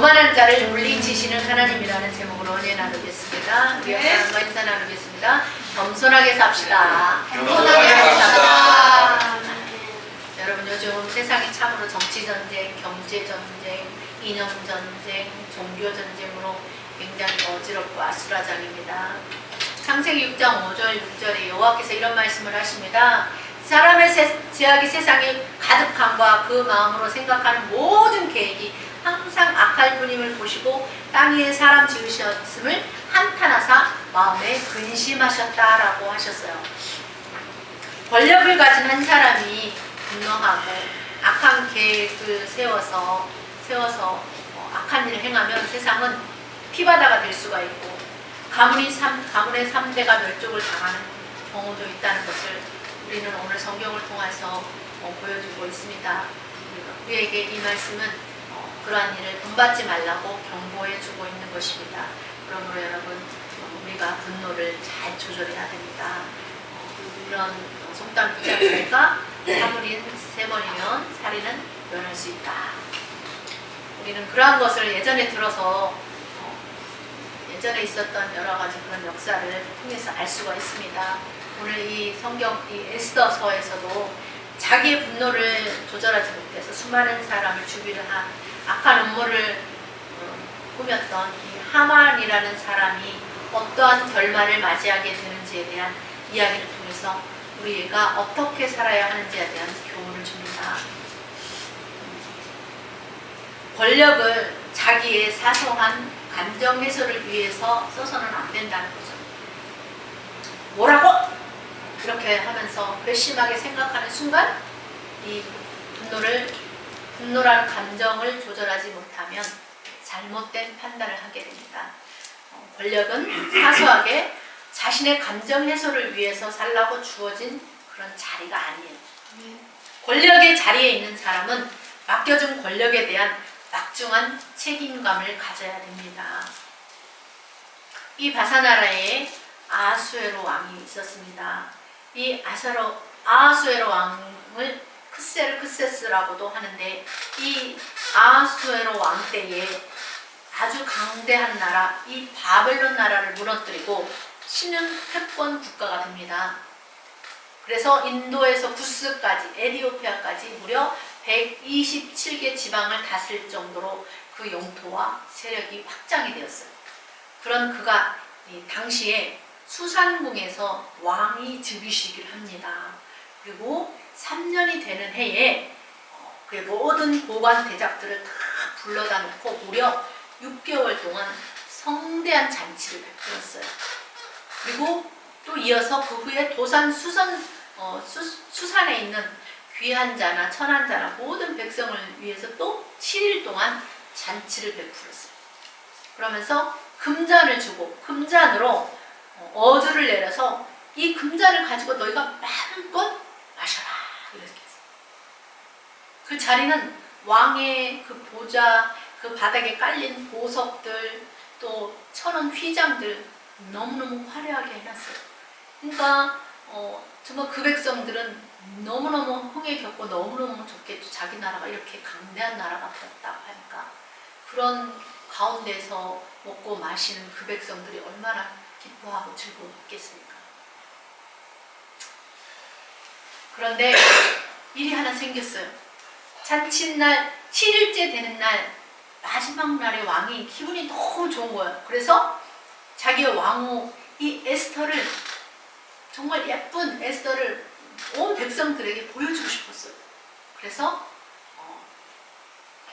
교만한 자를 물리치시는 하나님이라는 제목으로 은혜 나누겠습니다. 우리 하나님과 인사 나누겠습니다. 겸손하게 삽시다. 겸손하게 삽시다. 여러분, 요즘 세상이 참으로 정치전쟁, 경제전쟁, 이념전쟁, 종교전쟁으로 굉장히 어지럽고 아수라장입니다. 창세기 6장 5절 6절에 여호와께서 이런 말씀을 하십니다. 사람의 죄악이 세상에 가득함과 그 마음으로 생각하는 모든 계획이 항상 악할 뿐임을 보시고 땅 위에 사람 지으셨음을 한탄하사 마음에 근심하셨다라고 하셨어요. 권력을 가진 한 사람이 분노하고 악한 계획을 세워서 악한 일을 행하면 세상은 피바다가 될 수가 있고 가문의 3대가 멸족을 당하는 경우도 있다는 것을 우리는 오늘 성경을 통해서 보여주고 있습니다. 우리에게 이 말씀은 그러한 일을 본받지 말라고 경고해 주고 있는 것입니다. 그러므로 여러분, 우리가 분노를 잘 조절해야 됩니다. 이런 속담 있지 않습니까? 사물인 세 번이면 살인은 면할 수 있다. 우리는 그러한 것을 예전에 들어서 예전에 있었던 여러 가지 그런 역사를 통해서 알 수가 있습니다. 오늘 이 성경, 이 에스더서에서도 자기의 분노를 조절하지 못해서 수많은 사람을 죽이려 한 악한 음모를 꾸몄던 이 하만이라는 사람이 어떠한 결말을 맞이하게 되는지에 대한 이야기를 통해서 우리가 어떻게 살아야 하는지에 대한 교훈을 줍니다. 권력을 자기의 사소한 감정 해소를 위해서 써서는 안 된다는 거죠. 뭐라고? 이렇게 하면서 괘씸하게 생각하는 순간 이 분노라는 감정을 조절하지 못하면 잘못된 판단을 하게 됩니다. 권력은 사소하게 자신의 감정 해소를 위해서 살라고 주어진 그런 자리가 아니에요. 권력의 자리에 있는 사람은 맡겨준 권력에 대한 막중한 책임감을 가져야 됩니다. 이 바사나라에 아하수에로 왕이 있었습니다. 이 아하수에로 왕을 크세스라고도 하는데, 이 아하수에로 왕 때에 아주 강대한 나라, 이 바벨론 나라를 무너뜨리고 신흥 패권 국가가 됩니다. 그래서 인도에서 구스까지, 에디오피아까지 무려 127개 지방을 다스릴 정도로 그 영토와 세력이 확장이 되었어요. 그런 그가 당시에 수산궁에서 왕위 즉위식을 합니다. 그리고 3년이 되는 해에 그의 모든 고관 대작들을 다 불러다 놓고 무려 6개월 동안 성대한 잔치를 베풀었어요. 그리고 또 이어서 그 후에 도산 수산에 있는 귀한 자나 천한 자나 모든 백성을 위해서 또 7일 동안 잔치를 베풀었어요. 그러면서 금잔을 주고 금잔으로 어주를 내려서 이 금잔을 가지고 너희가 마음껏 마셔라, 이렇게 했어요. 그 자리는 왕의 그 보좌, 그 바닥에 깔린 보석들, 또 천원 휘장들 너무너무 화려하게 해놨어요. 그러니까 정말 그 백성들은 너무너무 흥에 겪고 너무너무 좋겠죠. 자기 나라가 이렇게 강대한 나라가 되었다고 하니까. 그런 가운데서 먹고 마시는 그 백성들이 얼마나 기뻐하고 즐거웠겠습니까? 그런데 일이 하나 생겼어요. 잔칫날 7일째 되는 날, 마지막 날에 왕이 기분이 너무 좋은 거예요. 그래서 자기의 왕후 이 에스더를, 정말 예쁜 에스더를 온 백성들에게 보여주고 싶었어요. 그래서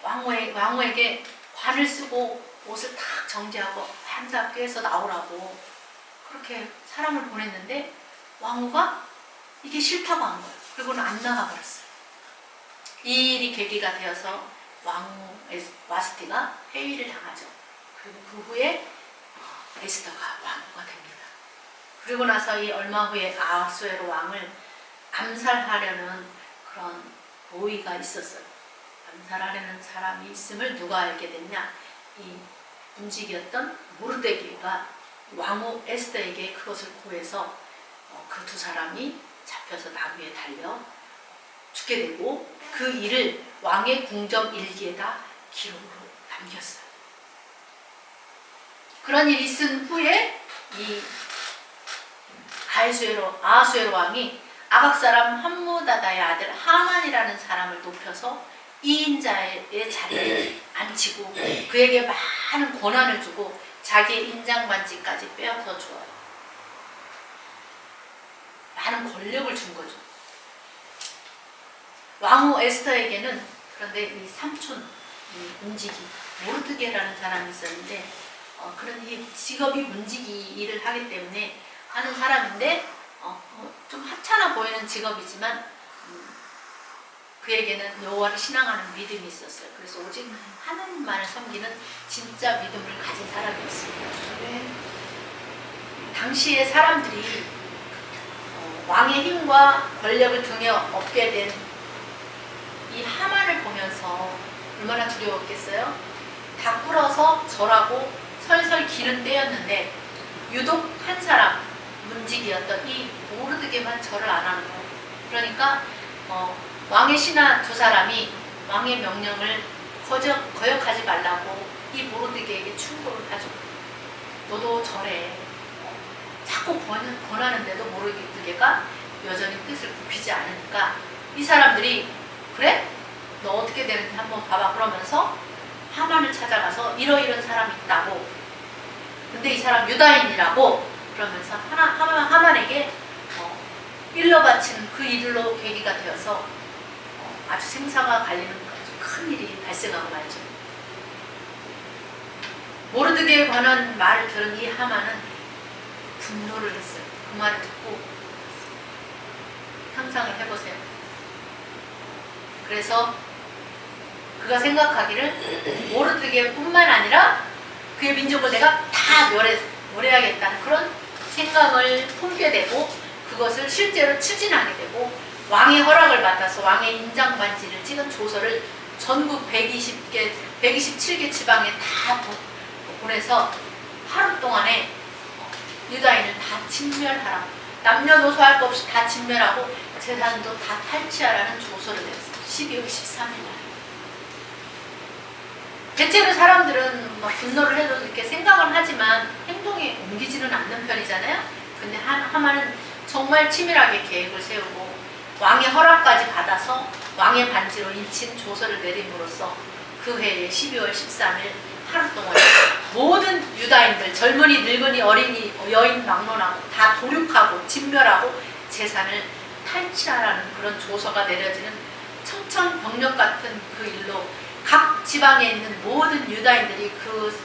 왕후에게 관을 쓰고 옷을 탁 정지하고 아름답게 해서 나오라고 그렇게 사람을 보냈는데, 왕후가 이게 싫다고 한 거예요. 그리고는 안 나가버렸어요. 이 일이 계기가 되어서 왕후 와스티가 회의를 당하죠. 그리고 그 후에 에스더가 왕후가 됩니다. 그리고 나서 이 얼마 후에 아하수에로 왕을 암살하려는 그런 고의가 있었어요. 암살하려는 사람이 있음을 누가 알게 됐냐? 이 문지기였던 모르데기가 왕후 에스더에게 그것을 구해서 그 두 사람이 잡혀서 나무에 달려 죽게 되고, 그 일을 왕의 궁정 일기에다 기록으로 남겼어요. 그런 일이 있은 후에 이 아하수에로 왕이 아각 사람 함무다다의 아들 하만이라는 사람을 높여서 2인자의 자리에 앉히고 그에게 많은 권한을 주고 자기의 인장반지까지 빼앗아 주어요. 많은 권력을 준 거죠. 왕후 에스더에게는 그런데 이 삼촌 문지기 모르드게라는 사람이 있었는데 그런 직업이 문지기 일을 하기 때문에 하는 사람인데 좀 하찮아 보이는 직업이지만 그에게는 여호와를 신앙하는 믿음이 있었어요. 그래서 오직 하나님만을 섬기는 진짜 믿음을 가진 사람이었습니다. 당시의 사람들이 왕의 힘과 권력을 등에 업게 된 이 하만을 보면서 얼마나 두려웠겠어요? 다 꿇어서 절하고 설설 기는 때였는데 유독 한 사람 문지기였던 이 모르드게만 절을 안 하는 거예요. 그러니까 왕의 신하 두 사람이 왕의 명령을 거역하지 말라고 이 모르드게에게 충고를 하죠. 너도 절해. 자꾸 권하는데도 모르드게가 여전히 뜻을 굽히지 않으니까 이 사람들이 그래? 너 어떻게 되는지 한번 봐봐. 그러면서 하만을 찾아가서 이러이런 사람이 있다고. 근데 이 사람 유다인이라고. 그러면서 하만에게 일러 바치는 그 일로 계기가 되어서 아주 생사가 갈리는 아주 큰 일이 발생하고 말죠. 모르드게에 관한 말을 들은 이 하만은 분노를 했어요. 그 말을 듣고 상상을 해보세요. 그래서 그가 생각하기를 모르드게뿐만 아니라 그의 민족을 내가 다 멸해야겠다는 그런 생각을 품게 되고 그것을 실제로 추진하게 되고 왕의 허락을 받아서 왕의 인장반지를 찍은 조서를 전국 127개 지방에 다 보내서 하루 동안에 유다인을 다 진멸하라고 남녀노소 할 것 없이 다 진멸하고 재산도 다 탈취하라는 조서를 냈어요. 12월 13일 날. 대체로 사람들은 막 분노를 해도 이렇게 생각을 하지만 행동에 옮기지는 않는 편이잖아요. 근데 하만은 정말 치밀하게 계획을 세우고 왕의 허락까지 받아서 왕의 반지로 인친 조서를 내림으로써 그 해에 12월 13일 하루 동안 모든 유다인들 젊은이 늙은이 어린이 여인 막론하고 다 도륙하고 진멸하고 재산을 탈취하라는 그런 조서가 내려지는 청천벽력 같은 그 일로 각 지방에 있는 모든 유다인들이 그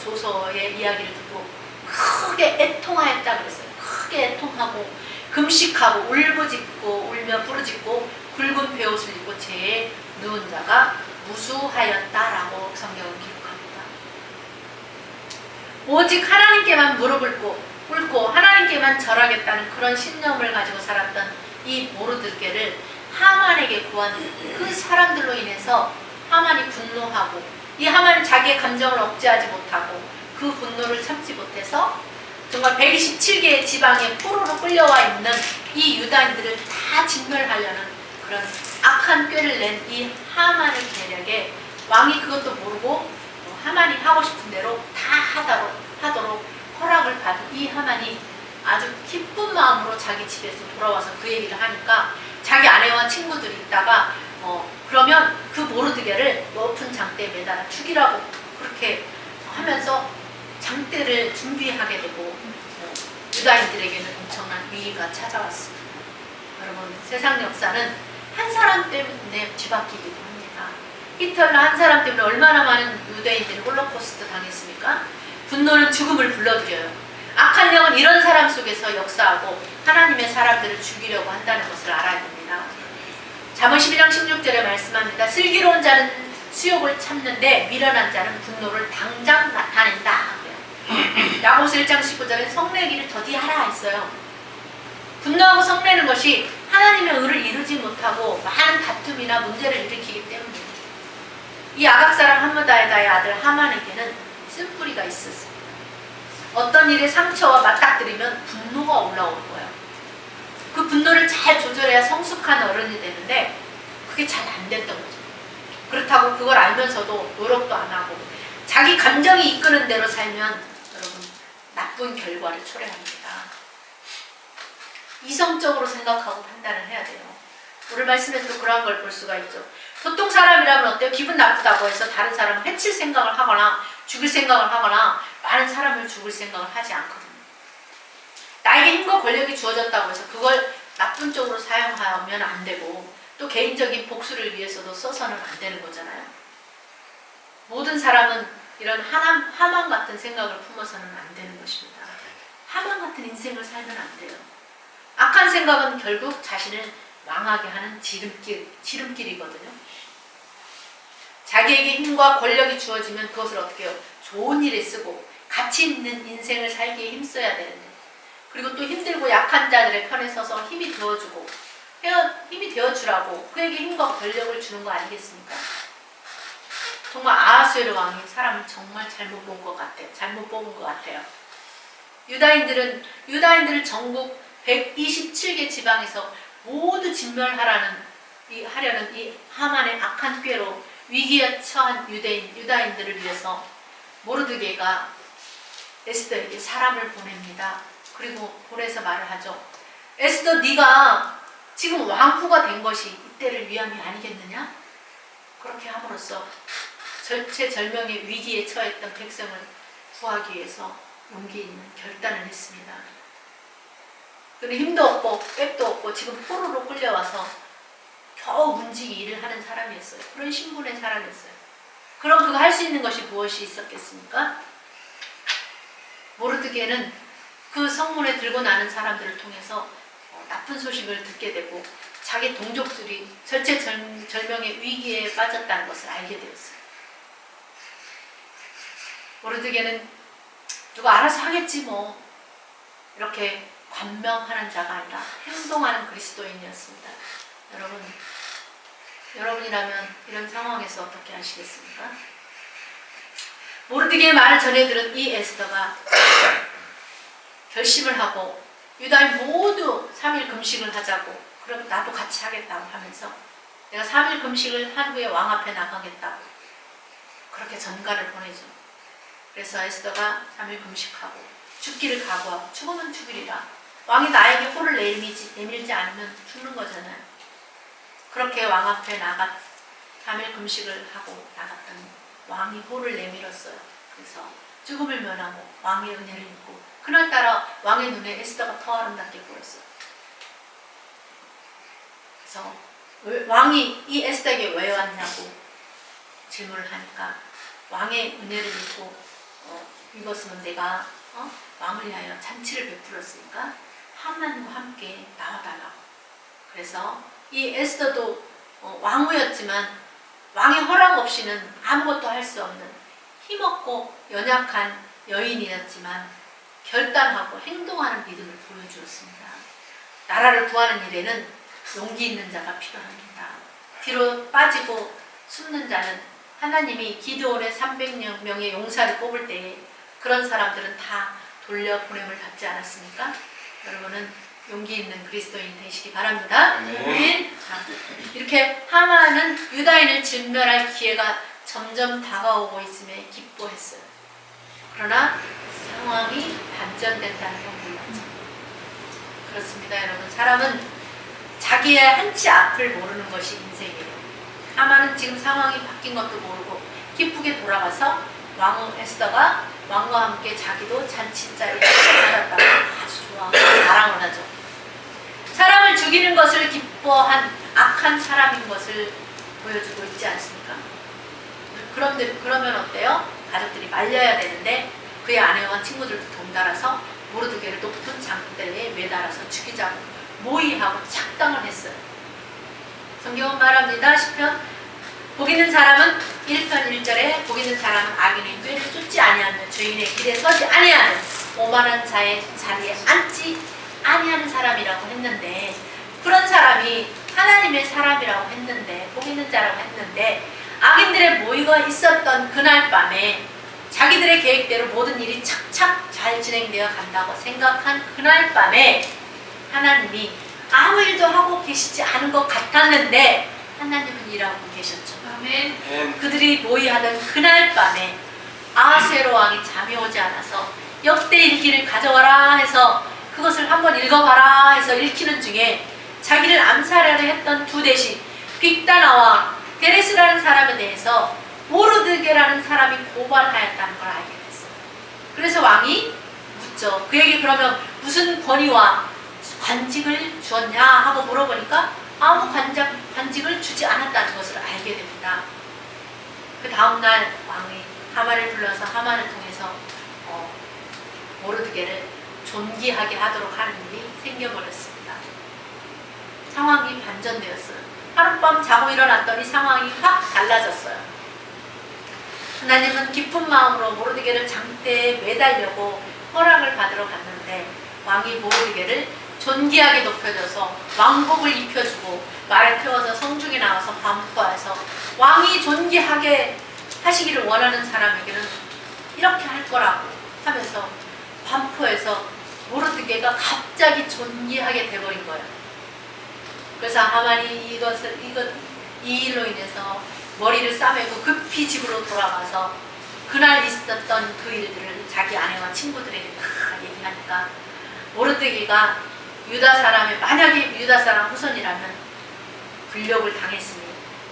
조서의 이야기를 듣고 크게 애통하였다 그랬어요. 크게 애통하고 금식하고 울부짖고 울며 부르짖고 굵은 베옷을 입고 재에 누운 자가 무수하였다라고 성경은 기록합니다. 오직 하나님께만 무릎을 꿇고 하나님께만 절하겠다는 그런 신념을 가지고 살았던 이 모르드게를 하만에게 구한 그 사람들로 인해서 하만이 분노하고 이 하만은 자기의 감정을 억제하지 못하고 그 분노를 참지 못해서 정말 127개의 지방에 포로로 끌려와 있는 이 유다인들을 다 진멸하려는 그런 악한 꾀를 낸 이 하만의 계략에 왕이 그것도 모르고 하만이 하고 싶은 대로 다 하도록 허락을 받은 이 하만이 아주 기쁜 마음으로 자기 집에서 돌아와서 그 얘기를 하니까 자기 아내와 친구들이 있다가 그러면 그 모르드게를 높은 장대에 매달아 죽이라고 그렇게 하면서 장대를 준비하게 되고 유다인들에게는 엄청난 위기가 찾아왔습니다. 여러분 세상 역사는 한 사람 때문에 뒤바뀌기도 합니다. 히틀러 한 사람 때문에 얼마나 많은 유대인들이 홀로코스트 당했습니까? 분노는 죽음을 불러들여요. 악한 영은 이런 사람 속에서 역사하고 하나님의 사람들을 죽이려고 한다는 것을 알아야 됩니다. 잠언 12장 16절에 말씀합니다. 슬기로운 자는 수욕을 참는데 미련한 자는 분노를 당장 나타낸다. 야고보서 1장 19절에 성내기를 더디하라 했어요. 분노하고 성내는 것이 하나님의 의를 이루지 못하고 많은 다툼이나 문제를 일으키기 때문입니다. 이 아각 사람 함무다다의 아들 하만에게는 쓴뿌리가 있었습니다. 어떤 일에 상처와 맞닥뜨리면 분노가 올라오는 거예요. 그 분노를 잘 조절해야 성숙한 어른이 되는데 그게 잘 안 됐던 거죠. 그렇다고 그걸 알면서도 노력도 안 하고 자기 감정이 이끄는 대로 살면 나쁜 결과를 초래합니다. 이성적으로 생각하고 판단을 해야 돼요. 오늘 말씀에서도 그러한 걸 볼 수가 있죠. 보통 사람이라면 어때요? 기분 나쁘다고 해서 다른 사람을 해칠 생각을 하거나 죽일 생각을 하거나 많은 사람을 죽일 생각을 하지 않거든요. 나에게 힘과 권력이 주어졌다고 해서 그걸 나쁜 쪽으로 사용하면 안 되고 또 개인적인 복수를 위해서도 써서는 안 되는 거잖아요. 모든 사람은 이런 하만 같은 생각을 품어서는 안 되는 것입니다. 하만 같은 인생을 살면 안 돼요. 악한 생각은 결국 자신을 망하게 하는 지름길이거든요. 자기에게 힘과 권력이 주어지면 그것을 어떻게 해요? 좋은 일에 쓰고 가치 있는 인생을 살기에 힘써야 되는데, 그리고 또 힘들고 약한 자들의 편에 서서 힘이 되어주고 힘이 되어주라고 그에게 힘과 권력을 주는 거 아니겠습니까? 정말 아하수에르 왕이 사람을 정말 잘못 본 것 같아요. 잘못 뽑은 것 같아요. 유다인들을 전국 127개 지방에서 모두 진멸하려는 이 하만의 악한 꾀로 위기에 처한 유다인들을 위해서 모르드게가 에스더에게 사람을 보냅니다. 그리고 보내서 말을 하죠. 에스더, 네가 지금 왕후가 된 것이 이때를 위함이 아니겠느냐? 그렇게 함으로써 절체절명의 위기에 처했던 백성을 구하기 위해서 용기 있는 결단을 했습니다. 그는 힘도 없고 백도 없고 지금 포로로 끌려와서 겨우 문지기 일을 하는 사람이었어요. 그런 신분의 사람이었어요. 그럼 그가 할 수 있는 것이 무엇이 있었겠습니까? 모르드게는 그 성문에 들고 나는 사람들을 통해서 나쁜 소식을 듣게 되고 자기 동족들이 절체절명의 위기에 빠졌다는 것을 알게 되었어요. 모르드게는 누가 알아서 하겠지 뭐 이렇게 관명하는 자가 아니라 행동하는 그리스도인이었습니다. 여러분이라면 이런 상황에서 어떻게 하시겠습니까? 모르드게의 말을 전해 들은 이 에스더가 결심을 하고 유다인 모두 3일 금식을 하자고, 그럼 나도 같이 하겠다고 하면서 내가 3일 금식을 한 후에 왕 앞에 나가겠다고 그렇게 전가를 보내죠. 그래서 에스더가 3일 금식하고 죽기를 각오하고 죽으면 죽이리라. 왕이 나에게 호를 내밀지 않으면 죽는 거잖아요. 그렇게 왕 앞에 3일 금식을 하고 나갔더니 왕이 호를 내밀었어요. 그래서 죽음을 면하고 왕의 은혜를 입고 그날따라 왕의 눈에 에스더가 더 아름답게 보였어요. 그래서 왕이 이 에스더에게 왜 왔냐고 질문을 하니까 왕의 은혜를 입고 이것은 내가 왕을 위하여 잔치를 베풀었으니까 하만과 함께 나와달라고. 그래서 이 에스더도 왕후였지만 왕의 허락 없이는 아무것도 할 수 없는 힘없고 연약한 여인이었지만 결단하고 행동하는 믿음을 보여주었습니다. 나라를 구하는 일에는 용기 있는 자가 필요합니다. 뒤로 빠지고 숨는 자는 하나님이 기드온의 300명의 용사를 뽑을 때에 그런 사람들은 다 돌려보냄을 받지 않았습니까? 여러분은 용기 있는 그리스도인 되시기 바랍니다. 아멘. 자, 이렇게 하만은 유다인을 진멸할 기회가 점점 다가오고 있음에 기뻐했어요. 그러나 상황이 반전된다는 걸 몰랐죠. 그렇습니다, 여러분. 사람은 자기의 한치 앞을 모르는 것이 인생이에요. 하만은 지금 상황이 바뀐 것도 모르고 기쁘게 돌아가서 왕후 에스더가 왕과 함께 자기도 잔치자리에 찾아갔다고 아주 좋아하고 자랑을 하죠. 사람을 죽이는 것을 기뻐한 악한 사람인 것을 보여주고 있지 않습니까? 그러면 어때요? 가족들이 말려야 되는데 그의 아내와 친구들도 동달아서 모르드게를 높은 장대에 매달아서 죽이자고 모의하고 착당을 했어요. 성경은 말합니다. 시편 복 있는 사람은 1편 1절에 복 있는 사람은 악인의 꾀를 쫓지 아니하며 주인의 길에 서지 아니하는 오만한 자의 자리에 앉지 아니하는 사람이라고 했는데, 그런 사람이 하나님의 사람이라고 했는데, 복 있는 자라고 했는데, 악인들의 모의가 있었던 그날 밤에 자기들의 계획대로 모든 일이 착착 잘 진행되어 간다고 생각한 그날 밤에 하나님이 아무 일도 하고 계시지 않은 것 같았는데 하나님은 일하고 계셨죠. 아멘. 그들이 모의하던 그날 밤에 아하수에로 왕이 잠이 오지 않아서 역대 일기를 가져와라 해서 그것을 한번 읽어봐라 해서 읽히는 중에 자기를 암살하려 했던 두 대시 빅다나와 데레스라는 사람에 대해서 모르드게라는 사람이 고발하였다는 걸 알게 됐어요. 그래서 왕이 묻죠. 그에게 그러면 무슨 권위와 관직을 주었냐 하고 물어보니까 아무 관직을 주지 않았다는 것을 알게 됩니다. 그 다음날 왕이 하만을 불러서 하만을 통해서 모르드게를 존귀하게 하도록 하는 일이 생겨버렸습니다. 상황이 반전되었어요. 하룻밤 자고 일어났더니 상황이 확 달라졌어요. 하나님은 기쁜 마음으로 모르드게를 장대에 매달려고 허락을 받으러 갔는데 왕이 모르드게를 존귀하게 높여줘서 왕복을 입혀주고 말에 태워서 성중에 나와서 반포해서 왕이 존귀하게 하시기를 원하는 사람에게는 이렇게 할 거라고 하면서 반포해서 모르드게가 갑자기 존귀하게 돼버린 거예요. 그래서 하만이 이 일로 인해서 머리를 싸매고 급히 집으로 돌아가서 그날 있었던 그 일들을 자기 아내와 친구들에게 다 얘기하니까 모르드게가 만약에 유다 사람 후손이라면 불력을 당했으니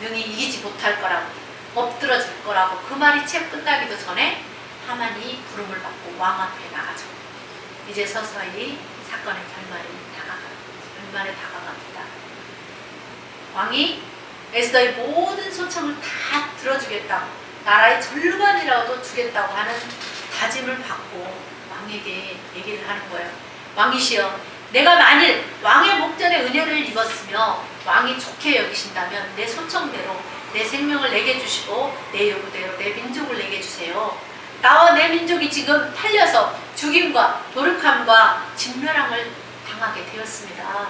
능히 이기지 못할 거라고 엎드러질 거라고 그 말이 채 끝나기도 전에 하만이 부름을 받고 왕 앞에 나가죠. 이제 서서히 사건의 결말에 다가갑니다. 왕이 에스더의 모든 소청을 다 들어주겠다고 나라의 절반이라도 주겠다고 하는 다짐을 받고 왕에게 얘기를 하는 거예요. 왕이시여, 내가 만일 왕의 목전에 은혜를 입었으며 왕이 좋게 여기신다면 내 소청대로 내 생명을 내게 주시고 내 요구대로 내 민족을 내게 주세요. 나와 내 민족이 지금 팔려서 죽임과 도륙함과 진멸함을 당하게 되었습니다.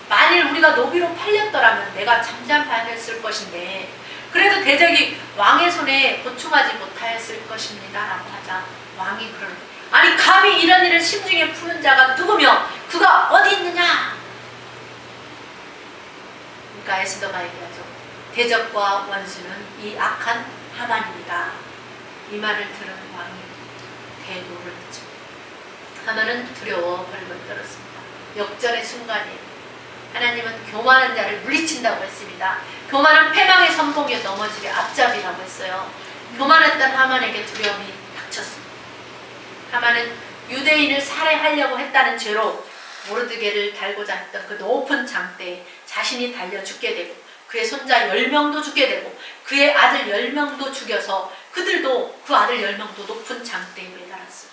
만일 우리가 노비로 팔렸더라면 내가 잠잠하였을 것인데 그래도 대적이 왕의 손에 보충하지 못하였을 것입니다 라고 하자 왕이 그러는 거예요. 아니 감히 이런 일을 심중에 푸는 자가 누구며 그가 어디 있느냐. 그러니까 에스더가 얘기하죠. 대적과 원수는 이 악한 하만입니다. 이 말을 들은 왕이 대노를 했죠. 하만은 두려워 벌벌 떨었습니다. 역전의 순간이에요. 하나님은 교만한 자를 물리친다고 했습니다. 교만은 패망의 선봉에 넘어지게 앞잡이라고 했어요. 교만했던 하만에게 두려움이 닥쳤습니다. 하만은 유대인을 살해하려고 했다는 죄로 모르드게를 달고자 했던 그 높은 장대에 자신이 달려 죽게 되고 그의 손자 10명도 죽게 되고 그의 아들 10명도 죽여서 그들도 그 아들 10명도 높은 장대에 매달았어요.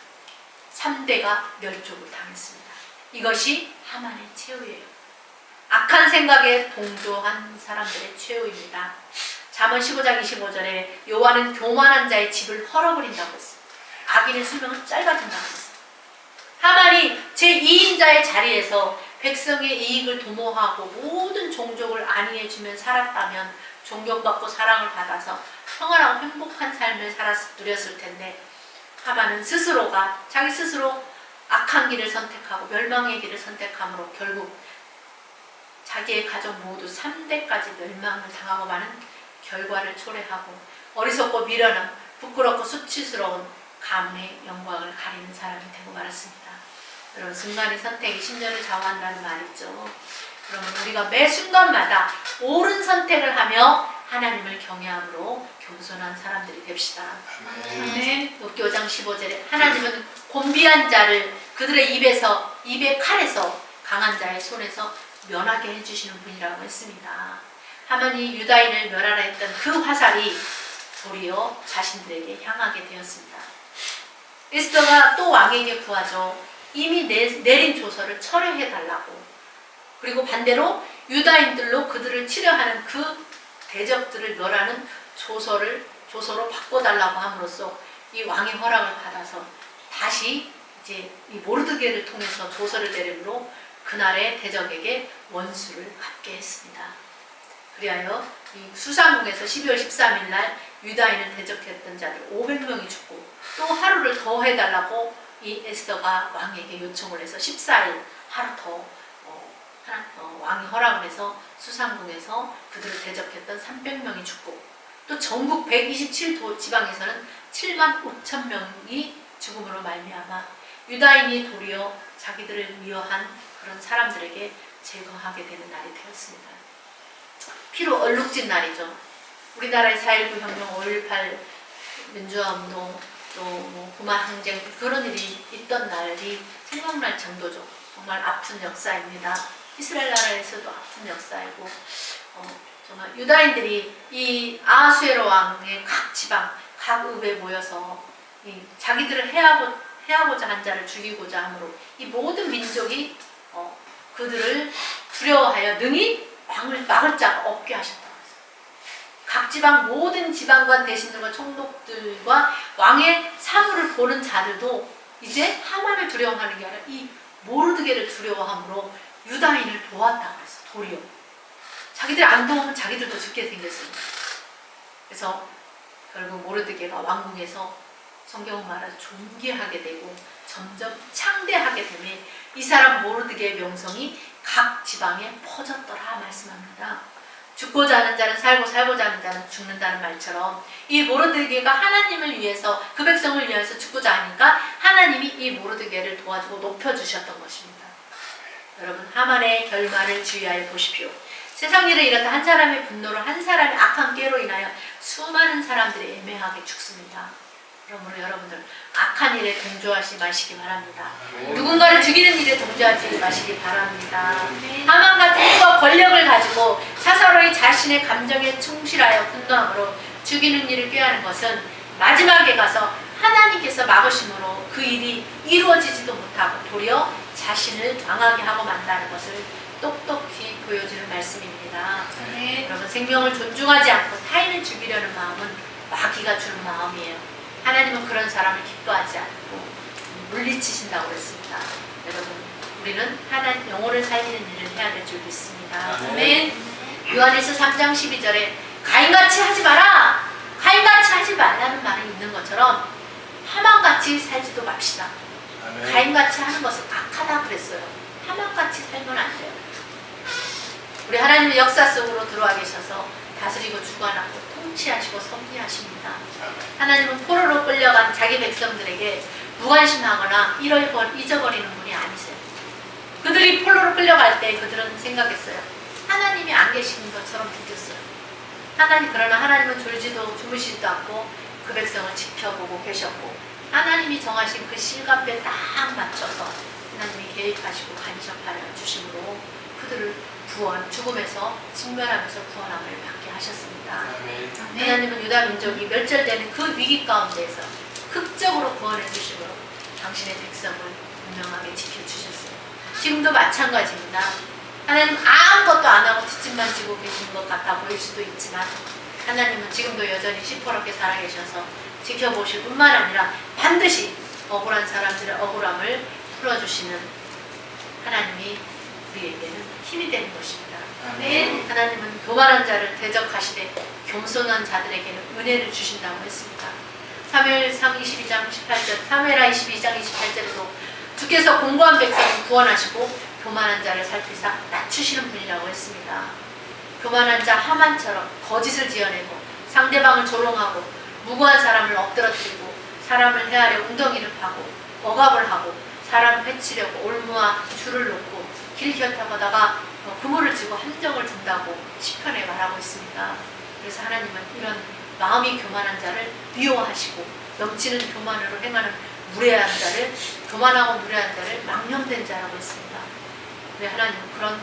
3대가 멸족을 당했습니다. 이것이 하만의 최후예요. 악한 생각에 동조한 사람들의 최후입니다. 잠언 15장 25절에 여호와는 교만한 자의 집을 헐어버린다고 했어요. 악인의 수명은 짧아진다고 했어요. 하만이 제2인자의 자리에서 백성의 이익을 도모하고 모든 종족을 안위해주면 살았다면 존경받고 사랑을 받아서 평안하고 행복한 삶을 누렸을 텐데 하만은 자기 스스로 악한 길을 선택하고 멸망의 길을 선택함으로 결국 자기의 가족 모두 3대까지 멸망을 당하고 마는 결과를 초래하고 어리석고 미련한 부끄럽고 수치스러운 가문의 영광을 가리는 사람이 되고 말았습니다. 여러분, 순간의 선택이 신전을 좌우한다는 말 있죠. 그러면 우리가 매 순간마다 옳은 선택을 하며 하나님을 경외함으로 겸손한 사람들이 됩시다. 아멘. 욥기 5장 15절에 하나님은 곤비한 자를 그들의 입의 칼에서 강한 자의 손에서 면하게 해주시는 분이라고 했습니다. 하만이 유다인을 멸하라 했던 그 화살이 도리어 자신들에게 향하게 되었습니다. 에스더가 또 왕에게 구하죠. 이미 내린 조서를 철회해달라고. 그리고 반대로 유다인들로 그들을 치려하는 그 대적들을 멸하는 조서로 바꿔달라고 함으로써 이 왕의 허락을 받아서 다시 이제 이 모르드게를 통해서 조서를 내림으로 그날의 대적에게 원수를 갚게 했습니다. 그리하여 이 수상궁에서 12월 13일 날 유다인을 대적했던 자들 500명이 죽고 또 하루를 더 해달라고 이 에스더가 왕에게 요청을 해서 14일 하루 더 왕이 허락을 해서 수상궁에서 그들을 대적했던 300명이 죽고 또 전국 127도 지방에서는 7만 5천 명이 죽음으로 말미암아 유다인이 도리어 자기들을 미워한 그런 사람들에게 제거하게 되는 날이 되었습니다. 피로 얼룩진 날이죠. 우리나라의 4.19 혁명, 5.18 민주화운동, 또 구마항쟁 그런 일이 있던 날이 생각날 정도죠. 정말 아픈 역사입니다. 이스라엘 나라에서도 아픈 역사이고 정말 유다인들이 이 아하수에로 왕의 각 지방, 각 읍에 모여서 자기들을 해하고자 한 자를 죽이고자 함으로 이 모든 민족이 그들을 두려워하여 능히 왕을 막을 자가 없게 하셨다고 했어요. 각 지방 모든 지방관 대신들과 총독들과 왕의 사물을 보는 자들도 이제 하만을 두려워하는 게 아니라 이 모르드게를 두려워함으로 유다인을 도왔다고 했어요. 도리어. 자기들 안 도우면 자기들도 죽게 생겼습니다. 그래서 결국 모르드게가 왕궁에서 성경은 말하죠. 존귀하게 되고 점점 창대하게 되며 이 사람 모르드게의 명성이 각 지방에 퍼졌더라 말씀합니다. 죽고자 하는 자는 살고 살고자 하는 자는 죽는다는 말처럼 이 모르드게가 하나님을 위해서 그 백성을 위해서 죽고자 하니까 하나님이 이 모르드게를 도와주고 높여주셨던 것입니다. 여러분 하만의 결말을 주의하여 보십시오. 세상 일을 이렇다 한 사람의 분노로 한 사람의 악한 꾀로 인하여 수많은 사람들이 애매하게 죽습니다. 그러므로 여러분들 악한 일에 동조하지 마시기 바랍니다. 누군가를 죽이는 일에 동조하지 마시기 바랍니다. 하만 같은 힘과 권력을 가지고 사사로이 자신의 감정에 충실하여 분노함으로 죽이는 일을 꾀하는 것은 마지막에 가서 하나님께서 막으심으로 그 일이 이루어지지도 못하고 도리어 자신을 망하게 하고 만다는 것을 똑똑히 보여주는 말씀입니다. 여러분 생명을 존중하지 않고 타인을 죽이려는 마음은 마귀가 주는 마음이에요. 하나님은 그런 사람을 기뻐하지 않고 물리치신다고 했습니다. 여러분 우리는 하나님 영혼을 살리는 일을 해야 될 줄 믿습니다. 아멘. 요한일서 3장 12절에 가인같이 하지 마라! 가인같이 하지 말라는 말이 있는 것처럼 하만같이 살지도 맙시다. 아멘. 가인같이 하는 것은 악하다 그랬어요. 하만같이 살면 안 돼요. 우리 하나님의 역사 속으로 들어와 계셔서 다스리고 주관하고 통치하시고 섭리하십니다. 하나님은 포로로 끌려간 자기 백성들에게 무관심하거나 잊어버리는 분이 아니세요. 그들이 포로로 끌려갈 때 그들은 생각했어요. 하나님이 안 계시는 것처럼 느꼈어요. 그러나 하나님은 졸지도 주무시지도 않고 그 백성을 지켜보고 계셨고 하나님이 정하신 그 시간표에 딱 맞춰서 하나님이 계획하시고 간섭하여 주심으로 그들을 죽음에서 직면하면서 구원함을 받게 하셨습니다. 하나님은 유다 민족이 멸절되는 그 위기 가운데에서 극적으로 구원해 주심으로 당신의 백성을 분명하게 지켜주셨어요. 지금도 마찬가지입니다. 하나님 아무것도 안 하고 뒷짐만 지고 계신 것 같아 보일 수도 있지만 하나님은 지금도 여전히 시퍼렇게 살아계셔서 지켜보실 뿐만 아니라 반드시 억울한 사람들의 억울함을 풀어주시는 하나님이 우리에게는 힘이 되는 것입니다. 아멘. 하나님은 교만한 자를 대적하시되 겸손한 자들에게는 은혜를 주신다고 했습니다. 사무엘상 22장 18절, 사무엘하 22장 28절에도 주께서 공고한 백성을 구원하시고 교만한 자를 살피사 낮추시는 분이라고 했습니다. 교만한 자 하만처럼 거짓을 지어내고 상대방을 조롱하고 무고한 사람을 엎드러뜨리고 사람을 해하려 웅덩이를 파고 억압을 하고 사람을 해치려고 올무와 줄을 놓고 길 곁에다가 그물을 쥐고 함정을 둔다고 시편에 말하고 있습니다. 그래서 하나님은 이런 마음이 교만한 자를 미워하시고 넘치는 교만으로 행하는 무례한 자를 교만하고 무례한 자를 망령된 자라고 했습니다. 왜 하나님은 그런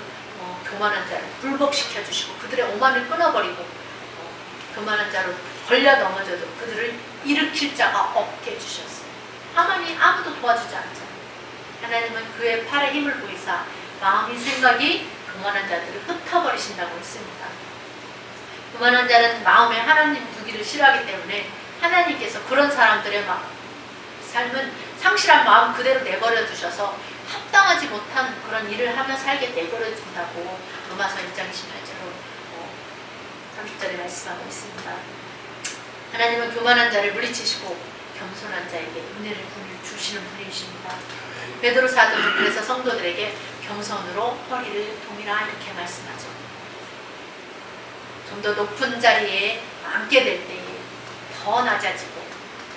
교만한 자를 불복시켜 주시고 그들의 오만을 끊어버리고 교만한 자로 걸려 넘어져도 그들을 일으킬 자가 없게 해주셨어요. 하만이 아무도 도와주지 않잖아요. 하나님은 그의 팔에 힘을 보이사 마음이 생각이 교만한 자들을 흩어버리신다고 했습니다. 교만한 자는 마음에 하나님 두기를 싫어하기 때문에 하나님께서 그런 사람들의 삶은 상실한 마음 그대로 내버려 두셔서 합당하지 못한 그런 일을 하며 살게 내버려 둔다고 로마서 1장 28절로 30절에 말씀하고 있습니다. 하나님은 교만한 자를 물리치시고 겸손한 자에게 은혜를 주시는 분이십니다. 베드로 사도는 그래서 성도들에게 겸손으로 허리를 동이라 이렇게 말씀하죠. 좀 더 높은 자리에 앉게 될 때에 더 낮아지고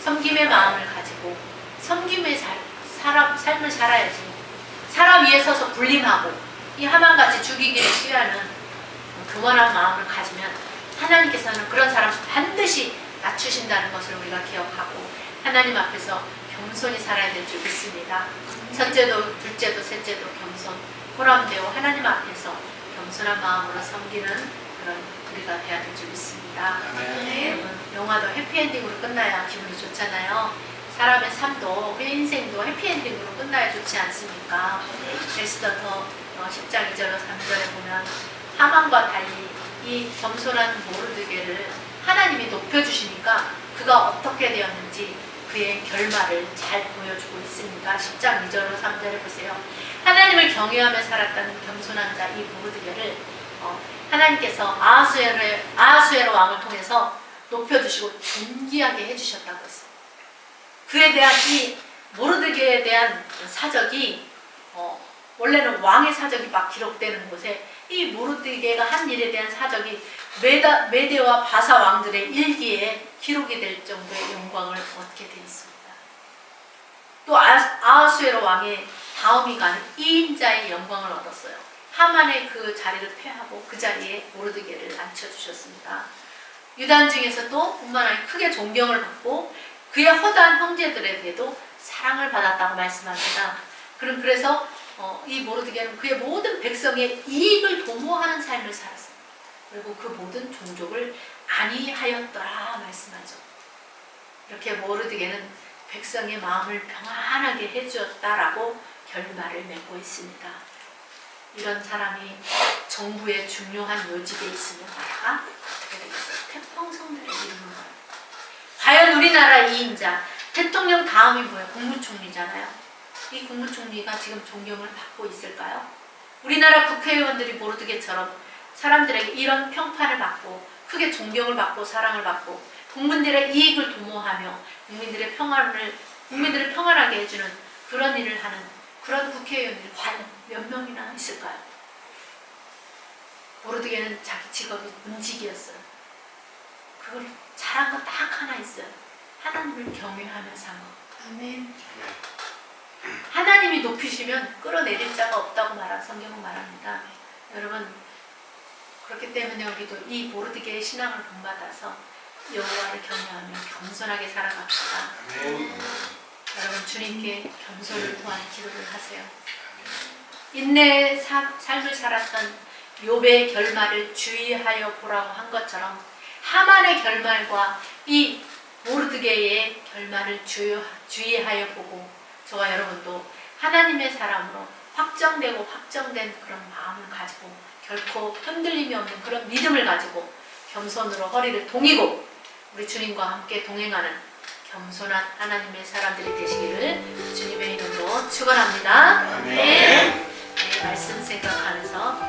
섬김의 마음을 가지고 섬김의 삶을 살아야지. 사람 위에 서서 군림하고 이 하만같이 죽이기를 시위하는 교만한 마음을 가지면 하나님께서는 그런 사람 반드시 낮추신다는 것을 우리가 기억하고 하나님 앞에서 겸손히 살아야 될 줄 믿습니다. 첫째도 둘째도 셋째도 겸손, 보람되고 하나님 앞에서 겸손한 마음으로 섬기는 그런 우리가 돼야 될 줄 믿습니다. 여러분, 영화도 해피엔딩으로 끝나야 기분이 좋잖아요. 사람의 삶도 우리 인생도 해피엔딩으로 끝나야 좋지 않습니까? 에스더서 10장 2절 3절에 보면 하만과 달리 이 겸손한 모르드게를 하나님이 높여주시니까 그가 어떻게 되었는지 그의 결말을 잘 보여주고 있습니다. 10장 2절로 3절에 보세요. 하나님을 경외하며 살았던 겸손한 자 이 모르드게를 하나님께서 아하수에로 왕을 통해서 높여주시고 존귀하게 해주셨다고 했어요. 그에 대한 이 모르드게에 대한 사적이 원래는 왕의 사적이 막 기록되는 곳에 이 모르드게가 한 일에 대한 사적이 메대와 바사 왕들의 일기에 기록이 될 정도의 영광을 얻게 되어 있습니다. 또 아하수에로 왕의 다음이 가는 2인자의 영광을 얻었어요. 하만의 그 자리를 폐하고 그 자리에 모르드게를 앉혀주셨습니다. 유단 중에서도 뿐만 아니라 크게 존경을 받고 그의 허다한 형제들에게도 사랑을 받았다고 말씀합니다. 그래서 이 모르드게는 그의 모든 백성의 이익을 도모하는 삶을 살았어요. 그리고 그 모든 종족을 안위하였더라 말씀하죠. 이렇게 모르드게는 백성의 마음을 평안하게 해주었다라고 결말을 맺고 있습니다. 이런 사람이 정부의 중요한 요직에 있으면 나라가 어떻게 되겠어요? 태평성대를 이루는 거예요. 과연 우리나라 2인자 대통령 다음이 뭐예요? 국무총리잖아요. 이 국무총리가 지금 존경을 받고 있을까요? 우리나라 국회의원들이 모르드게처럼 사람들에게 이런 평판을 받고 크게 존경을 받고 사랑을 받고 국민들의 이익을 도모하며 국민들을 평안하게 해주는 그런 일을 하는 그런 국회의원들이 과연 몇 명이나 있을까요? 모르드게는 자기 직업이 문직이었어요. 그걸 잘한 거 딱 하나 있어요. 하나님을 경외하며 사는 것. 아멘. 하나님이 높이시면 끌어내릴 자가 없다고 성경은 말합니다. 여러분, 그렇기 때문에 우리도 이 모르드게의 신앙을 본받아서 여호와를 경외하며 겸손하게 살아갑시다. 여러분, 주님께 겸손을 통한 기도를 하세요. 인내의 삶을 살았던 욥의 결말을 주의하여 보라고 한 것처럼 하만의 결말과 이 모르드게의 결말을 주의하여 보고 저와 여러분도 하나님의 사람으로 확정되고 확정된 그런 마음을 가지고 결코 흔들림이 없는 그런 믿음을 가지고 겸손으로 허리를 동이고 우리 주님과 함께 동행하는 겸손한 하나님의 사람들이 되시기를 주님의 이름으로 축원합니다. 네. 말씀 생각하면서